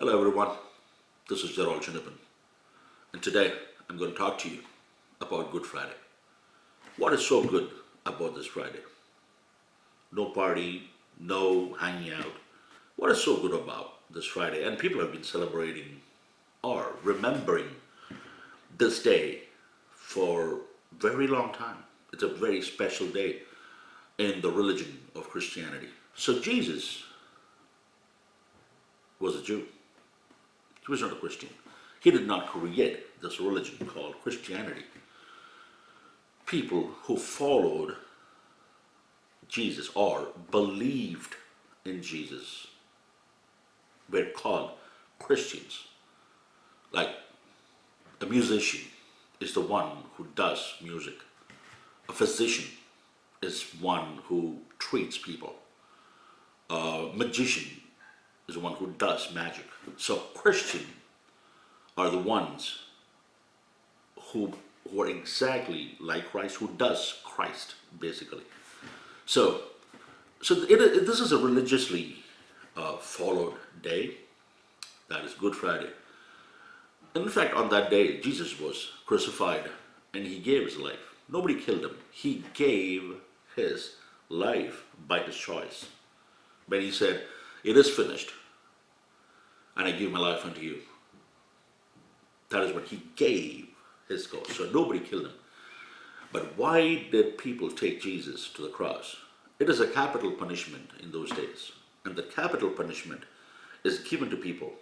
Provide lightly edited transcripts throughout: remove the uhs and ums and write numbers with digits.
Hello everyone, this is Gerald and today I'm going to talk to you about Good Friday. What is so good about this Friday? No party, no hanging out. What is so good about this Friday? And people have been celebrating or remembering this day for a very long time. It's a very special day in the religion of Christianity. So Jesus was a Jew. He was not a Christian. He did not create this religion called Christianity. People who followed Jesus or believed in Jesus were called Christians. Like a musician is the one who does music. A physician is one who treats people. A magician is the one who does magic. So Christian are the ones who are exactly like Christ, who does Christ, basically. So, this is a religiously followed day. That is Good Friday. And in fact, on that day, Jesus was crucified and he gave his life. Nobody killed him. He gave his life by his choice. When he said, "It is finished, and I give my life unto you." That is what he gave his cause. So nobody killed him. But why did people take Jesus to the cross? It is a capital punishment in those days. And the capital punishment is given to people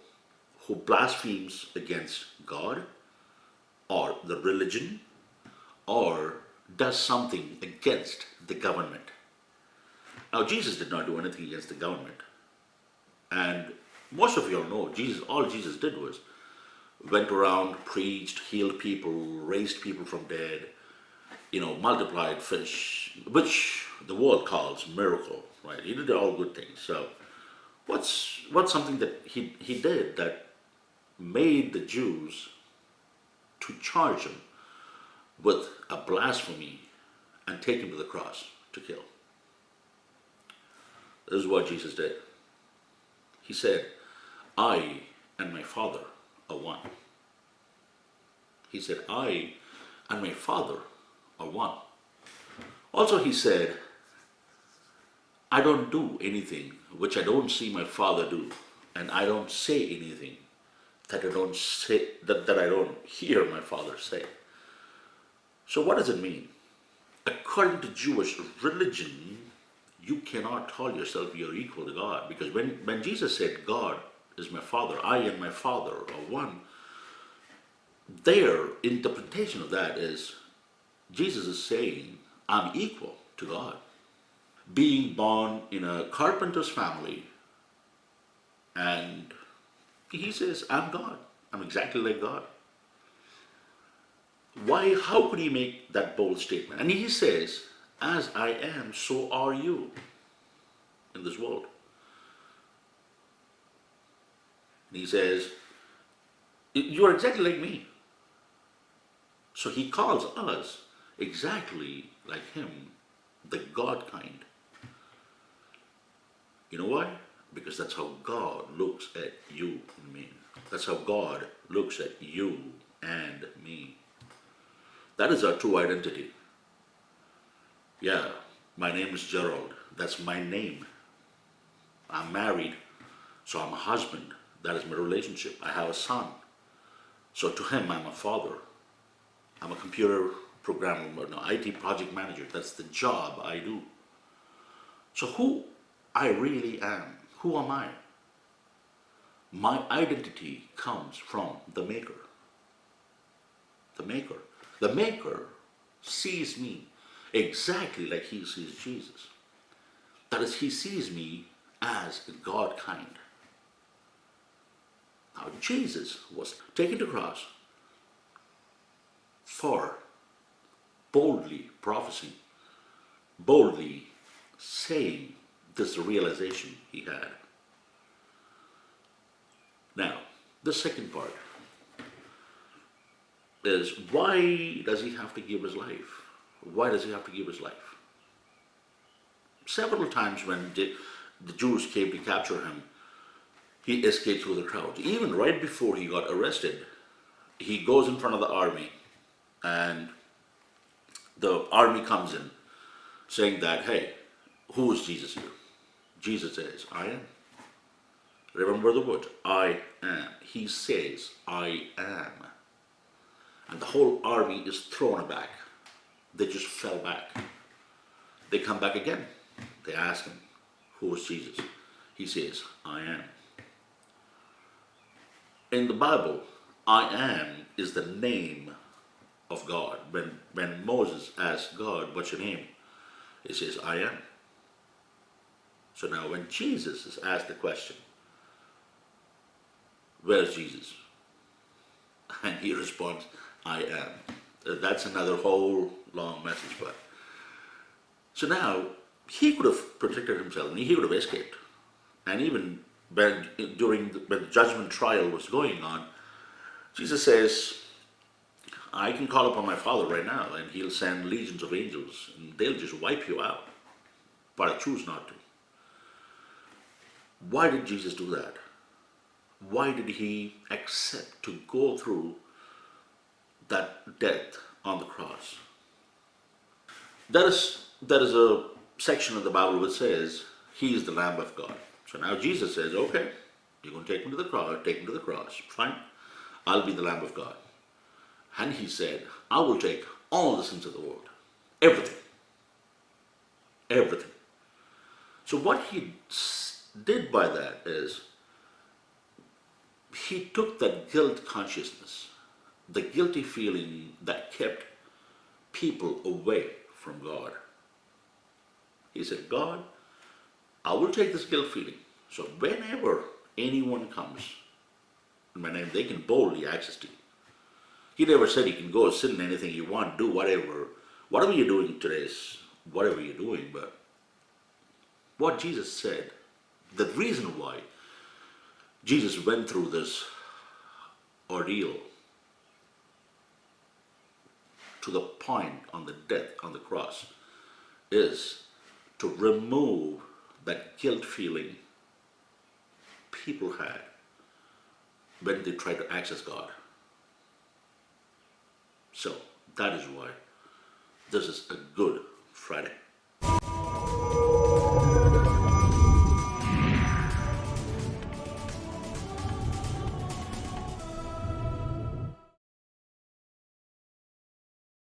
who blasphemes against God or the religion or does something against the government. Now Jesus did not do anything against the government. And most of you all know all Jesus did was went around, preached, healed people, raised people from dead, multiplied fish, which the world calls miracle, right? He did all good things. So what's something that he did that made the Jews to charge him with a blasphemy and take him to the cross to kill? This is what Jesus did. He said, "I and my Father are one." He said, "I and my Father are one." Also he said, "I don't do anything which I don't see my Father do, and I don't say anything that I don't hear my Father say." So what does it mean? According to Jewish religion, you cannot call yourself you're equal to God, because when Jesus said, "God is my Father, I and my Father are one," their interpretation of that is Jesus is saying, I'm equal to God. Being born in a carpenter's family, and he says, I'm God. I'm exactly like God. How could he make that bold statement? And he says, as I am, so are you in this world. And he says, you are exactly like me. So he calls us exactly like him, the GodKind. You know why? Because that's how God looks at you and me. That's how God looks at you and me. That is our true identity. Yeah, my name is Gerald. That's my name. I'm married, so I'm a husband. That is my relationship. I have a son. So to him, I'm a father. I'm a computer programmer, no, IT project manager. That's the job I do. So who I really am, who am I? My identity comes from the Maker. The Maker. The Maker sees me exactly like he sees Jesus. That is, he sees me as GodKind. Now, Jesus was taken to the cross for boldly prophesying, boldly saying this realization he had. Now, the second part is, why does he have to give his life? Why does he have to give his life? Several times when the Jews came to capture him, He escaped through the crowd. Even right before he got arrested, he goes in front of the army, and the army comes in saying that, hey, who is Jesus here? Jesus says, I am. Remember the word, I am. He says, I am. And the whole army is thrown aback. They just fell back. They come back again. They ask him, who is Jesus? He says, I am. In the Bible, I am is the name of God. When Moses asked God, what's your name? He says, I am. So now when Jesus is asked the question, where's Jesus? And he responds, I am. That's another whole long message. But so now he could have protected himself and he could have escaped. And even when when the judgment trial was going on, Jesus says, I can call upon my Father right now and he'll send legions of angels and they'll just wipe you out. But I choose not to. Why did Jesus do that? Why did he accept to go through that death on the cross? That is a section of the Bible which says he is the Lamb of God. So now Jesus says, okay, you're going to take me to the cross, fine. I'll be the Lamb of God. And he said, I will take all the sins of the world. Everything. Everything. So what he did by that is he took that guilt consciousness, the guilty feeling that kept people away from God. He said, God, I will take this guilt feeling. So whenever anyone comes in my name, they can boldly access to you. He never said you can go sin in anything you want, do whatever you're doing today is whatever you're doing. But what Jesus said, the reason why Jesus went through this ordeal to the point on the death on the cross is to remove that guilt feeling people had when they tried to access God. So that is why this is a Good Friday.